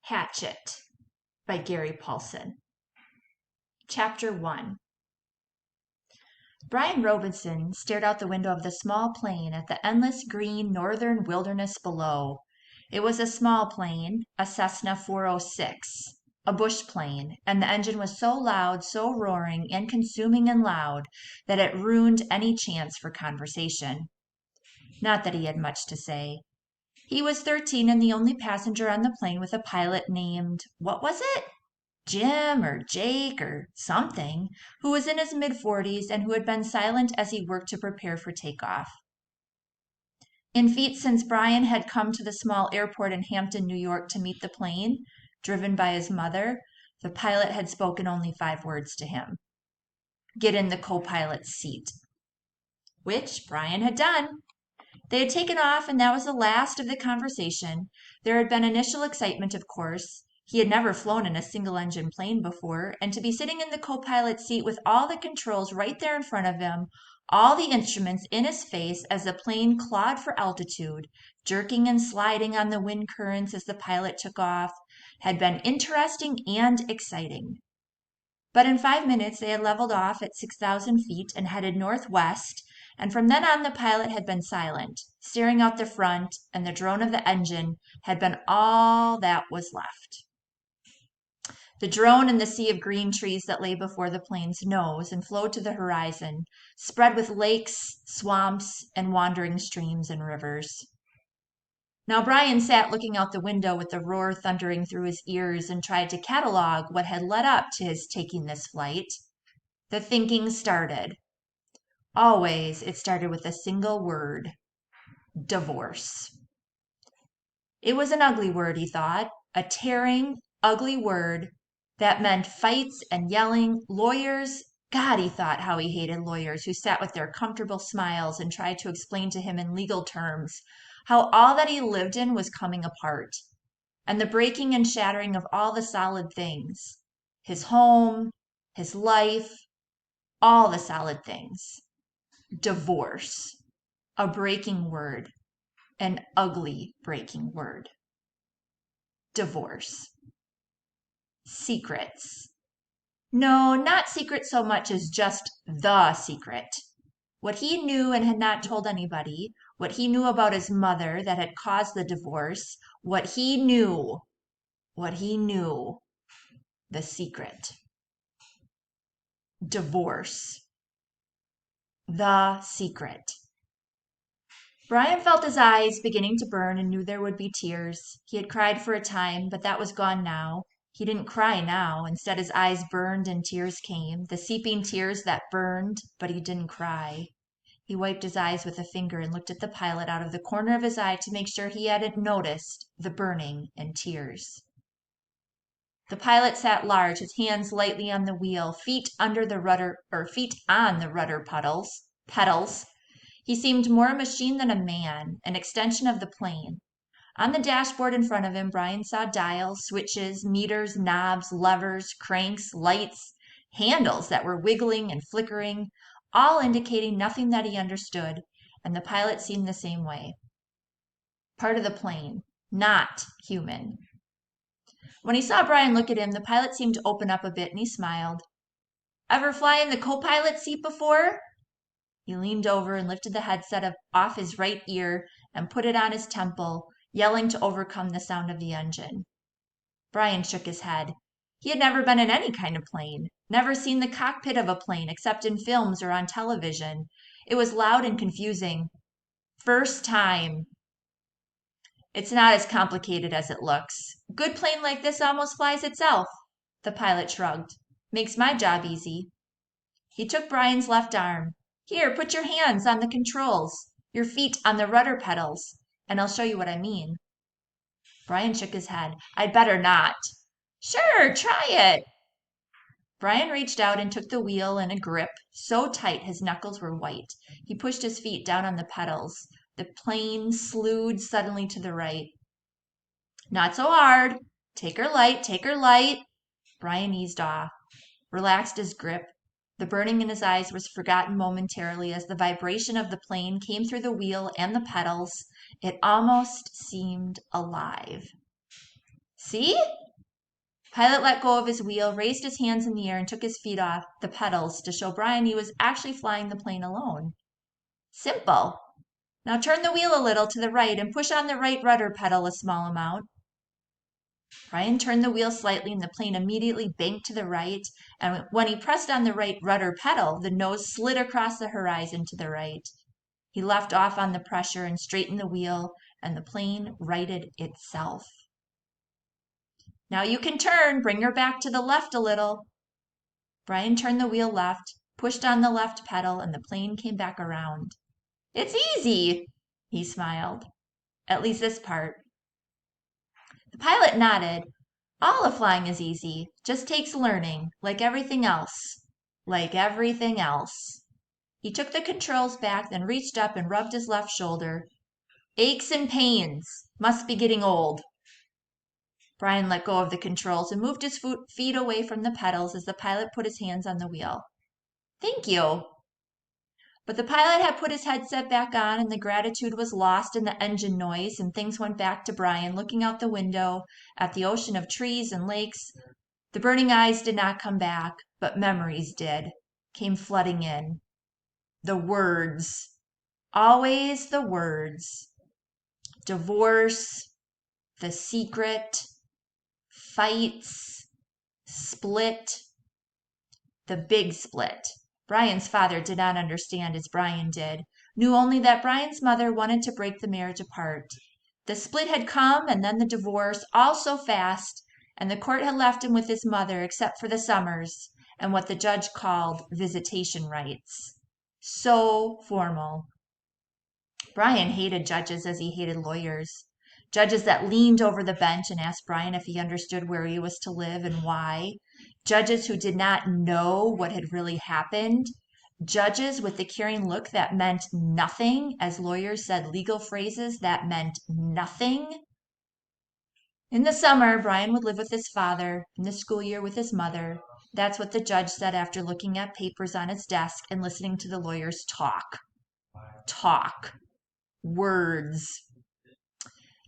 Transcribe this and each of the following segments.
Hatchet by Gary Paulson. Chapter 1. Brian Robinson stared out the window of the small plane at the endless green northern wilderness below. It was a small plane, a Cessna 406, a bush plane, and the engine was so loud, so roaring and consuming and loud, that it ruined any chance for conversation. Not that he had much to say. He was 13 and the only passenger on the plane with a pilot named, what was it? Jim or Jake or something, who was in his mid-40s and who had been silent as he worked to prepare for takeoff. In feet since Brian had come to the small airport in Hampton, New York to meet the plane, driven by his mother, the pilot had spoken only 5 words to him. Get in the co-pilot's seat. Which Brian had done. They had taken off, and that was the last of the conversation. There had been initial excitement, of course. He had never flown in a single-engine plane before, and to be sitting in the co-pilot seat with all the controls right there in front of him, all the instruments in his face as the plane clawed for altitude, jerking and sliding on the wind currents as the pilot took off, had been interesting and exciting. But in 5 minutes they had leveled off at 6,000 feet and headed northwest, and from then on the pilot had been silent, staring out the front, and the drone of the engine had been all that was left. The drone and the sea of green trees that lay before the plane's nose and flowed to the horizon, spread with lakes, swamps, and wandering streams and rivers. Now Brian sat looking out the window with the roar thundering through his ears and tried to catalog what had led up to his taking this flight. The thinking started. Always it started with a single word: divorce. It was an ugly word, he thought, a tearing, ugly word that meant fights and yelling, lawyers. God, he thought how he hated lawyers who sat with their comfortable smiles and tried to explain to him in legal terms how all that he lived in was coming apart, and the breaking and shattering of all the solid things, his home, his life, all the solid things. Divorce, a breaking word, an ugly breaking word. Divorce. Secrets. No, not secret so much as just the secret. What he knew and had not told anybody, what he knew about his mother that had caused the divorce, what he knew, the secret. Divorce. The secret. Brian felt his eyes beginning to burn and knew there would be tears. He had cried for a time, but that was gone now. He didn't cry now. Instead, his eyes burned and tears came, the seeping tears that burned, but he didn't cry. He wiped his eyes with a finger and looked at the pilot out of the corner of his eye to make sure he hadn't noticed the burning and tears. The pilot sat large, his hands lightly on the wheel, feet on the rudder pedals. He seemed more a machine than a man, an extension of the plane. On the dashboard in front of him, Brian saw dials, switches, meters, knobs, levers, cranks, lights, handles that were wiggling and flickering, all indicating nothing that he understood, and the pilot seemed the same way. Part of the plane, not human. When he saw Brian look at him, the pilot seemed to open up a bit, and he smiled. Ever fly in the co-pilot seat before? He leaned over and lifted the headset off his right ear and put it on his temple, yelling to overcome the sound of the engine. Brian shook his head. He had never been in any kind of plane, never seen the cockpit of a plane except in films or on television. It was loud and confusing. First time. It's not as complicated as it looks. A good plane like this almost flies itself. The pilot shrugged. Makes my job easy. He took Brian's left arm. Here, put your hands on the controls, your feet on the rudder pedals, and I'll show you what I mean. Brian shook his head. I'd better not. Sure, try it. Brian reached out and took the wheel in a grip so tight his knuckles were white. He pushed his feet down on the pedals. The plane slewed suddenly to the right. Not so hard. Take her light, take her light. Brian eased off, relaxed his grip. The burning in his eyes was forgotten momentarily as the vibration of the plane came through the wheel and the pedals. It almost seemed alive. See? Pilot let go of his wheel, raised his hands in the air, and took his feet off the pedals to show Brian he was actually flying the plane alone. Simple. Now turn the wheel a little to the right and push on the right rudder pedal a small amount. Brian turned the wheel slightly and the plane immediately banked to the right, and when he pressed on the right rudder pedal, the nose slid across the horizon to the right. He left off on the pressure and straightened the wheel, and the plane righted itself. Now you can turn, bring her back to the left a little. Brian turned the wheel left, pushed on the left pedal, and the plane came back around. It's easy, he smiled. At least this part. The pilot nodded. All of flying is easy, just takes learning, like everything else. Like everything else. He took the controls back, then reached up and rubbed his left shoulder. Aches and pains. Must be getting old. Brian let go of the controls and moved his feet away from the pedals as the pilot put his hands on the wheel. Thank you. But the pilot had put his headset back on and the gratitude was lost in the engine noise and things went back to Brian looking out the window at the ocean of trees and lakes. The burning eyes did not come back, but memories did, came flooding in. The words. Always the words. Divorce. The secret. Fights. Split. The big split. Brian's father did not understand as Brian did, knew only that Brian's mother wanted to break the marriage apart. The split had come and then the divorce, all so fast, and the court had left him with his mother except for the summers and what the judge called visitation rights. So formal. Brian hated judges as he hated lawyers. Judges that leaned over the bench and asked Brian if he understood where he was to live and why. Judges who did not know what had really happened. Judges with the caring look that meant nothing, as lawyers said legal phrases that meant nothing. In the summer, Brian would live with his father, in the school year with his mother. That's what the judge said after looking at papers on his desk and listening to the lawyers talk. Talk. Words.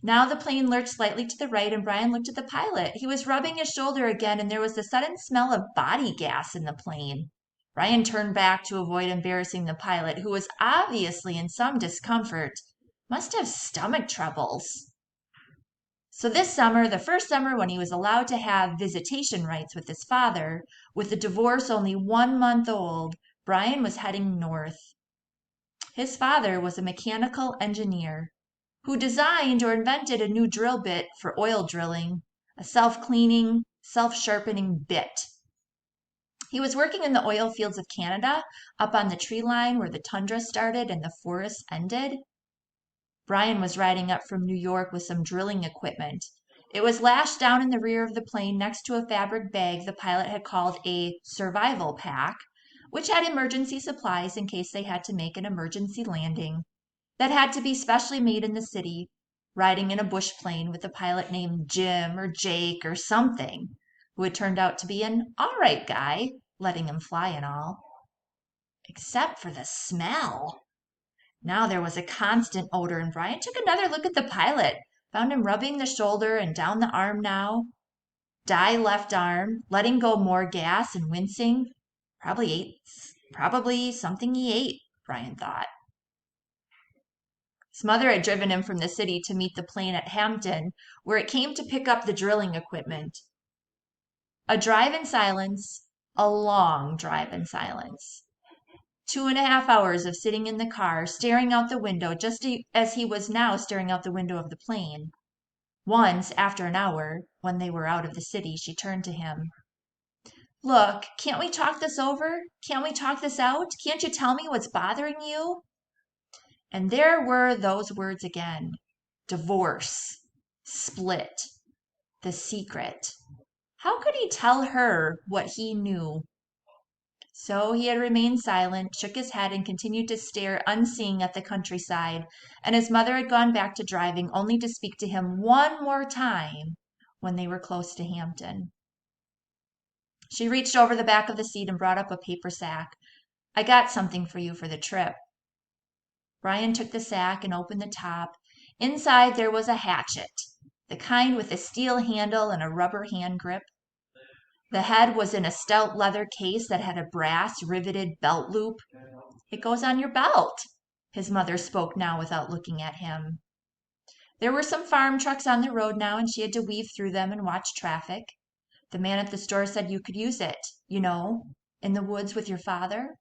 Now the plane lurched slightly to the right and Brian looked at the pilot. He was rubbing his shoulder again and there was the sudden smell of body gas in the plane. Brian turned back to avoid embarrassing the pilot, who was obviously in some discomfort. Must have stomach troubles. So this summer, the first summer when he was allowed to have visitation rights with his father, with the divorce only 1 month old, Brian was heading north. His father was a mechanical engineer who designed or invented a new drill bit for oil drilling, a self-cleaning, self-sharpening bit. He was working in the oil fields of Canada, up on the tree line where the tundra started and the forests ended. Brian was riding up from New York with some drilling equipment. It was lashed down in the rear of the plane next to a fabric bag the pilot had called a survival pack, which had emergency supplies in case they had to make an emergency landing. That had to be specially made in the city, riding in a bush plane with a pilot named Jim or Jake or something, who had turned out to be an all right guy, letting him fly and all. Except for the smell. Now there was a constant odor, and Brian took another look at the pilot, found him rubbing the shoulder and down the arm now. Die left arm, letting go more gas and wincing. Probably something he ate, Brian thought. His mother had driven him from the city to meet the plane at Hampton, where it came to pick up the drilling equipment. A drive in silence, a long drive in silence. 2.5 hours of sitting in the car, staring out the window, just as he was now staring out the window of the plane. Once, after an hour, when they were out of the city, she turned to him. Look, can't we talk this over? Can't we talk this out? Can't you tell me what's bothering you? And there were those words again. Divorce. Split. The secret. How could he tell her what he knew? So he had remained silent, shook his head, and continued to stare unseeing at the countryside, and his mother had gone back to driving only to speak to him one more time when they were close to Hampton. She reached over the back of the seat and brought up a paper sack. I got something for you for the trip. Brian took the sack and opened the top. Inside there was a hatchet. the kind with a steel handle and a rubber hand grip. The head was in a stout leather case that had a brass riveted belt loop. It goes on your belt. His mother spoke now without looking at him. There were some farm trucks on the road now, and she had to weave through them and watch traffic. The man at the store said you could use it, in the woods with your father.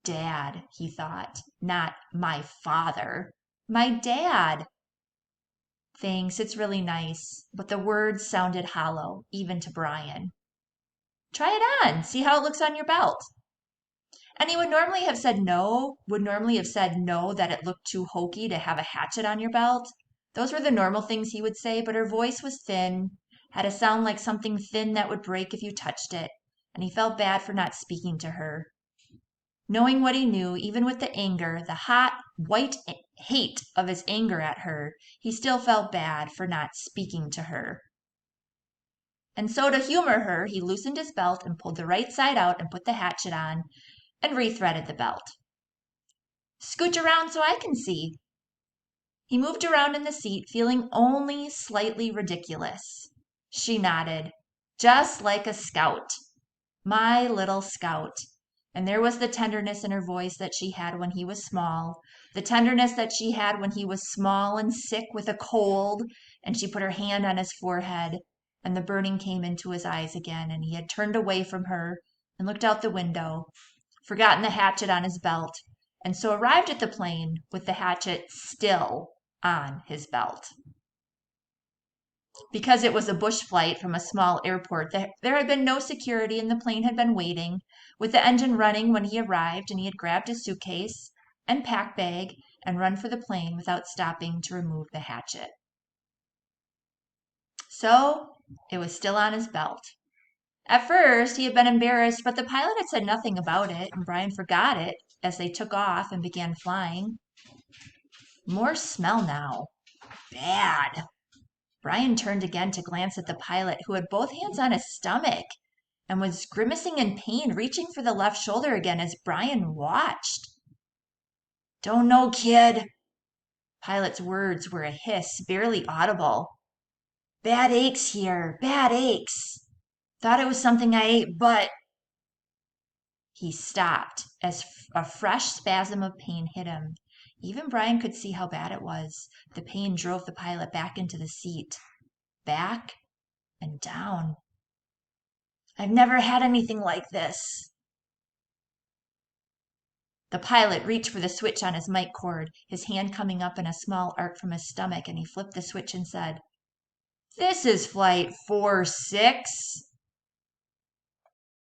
Dad, he thought, not my father. My dad. Thanks, it's really nice, but the words sounded hollow, even to Brian. Try it on, see how it looks on your belt. And he would normally have said no, that it looked too hokey to have a hatchet on your belt. Those were the normal things he would say, but her voice was thin, had a sound like something thin that would break if you touched it, and he felt bad for not speaking to her. Knowing what he knew, even with the anger, the hot, white hate of his anger at her, he still felt bad for not speaking to her. And so to humor her, he loosened his belt and pulled the right side out and put the hatchet on and rethreaded the belt. Scooch around so I can see. He moved around in the seat, feeling only slightly ridiculous. She nodded. Just like a scout. My little scout. And there was the tenderness in her voice that she had when he was small, the tenderness that she had when he was small and sick with a cold, and she put her hand on his forehead, and the burning came into his eyes again, and he had turned away from her and looked out the window, forgotten the hatchet on his belt, and so arrived at the plane with the hatchet still on his belt. Because it was a bush flight from a small airport, there had been no security and the plane had been waiting, with the engine running when he arrived, and he had grabbed his suitcase and pack bag and run for the plane without stopping to remove the hatchet. So it was still on his belt. At first, he had been embarrassed, but the pilot had said nothing about it, and Brian forgot it as they took off and began flying. More smell now. Bad. Brian turned again to glance at the pilot, who had both hands on his stomach and was grimacing in pain, reaching for the left shoulder again as Brian watched. Don't know, kid. Pilot's words were a hiss, barely audible. Bad aches here, bad aches. Thought it was something I ate, but... He stopped as a fresh spasm of pain hit him. Even Brian could see how bad it was. The pain drove the pilot back into the seat. Back and down. I've never had anything like this. The pilot reached for the switch on his mic cord, his hand coming up in a small arc from his stomach, and he flipped the switch and said, This is Flight 46.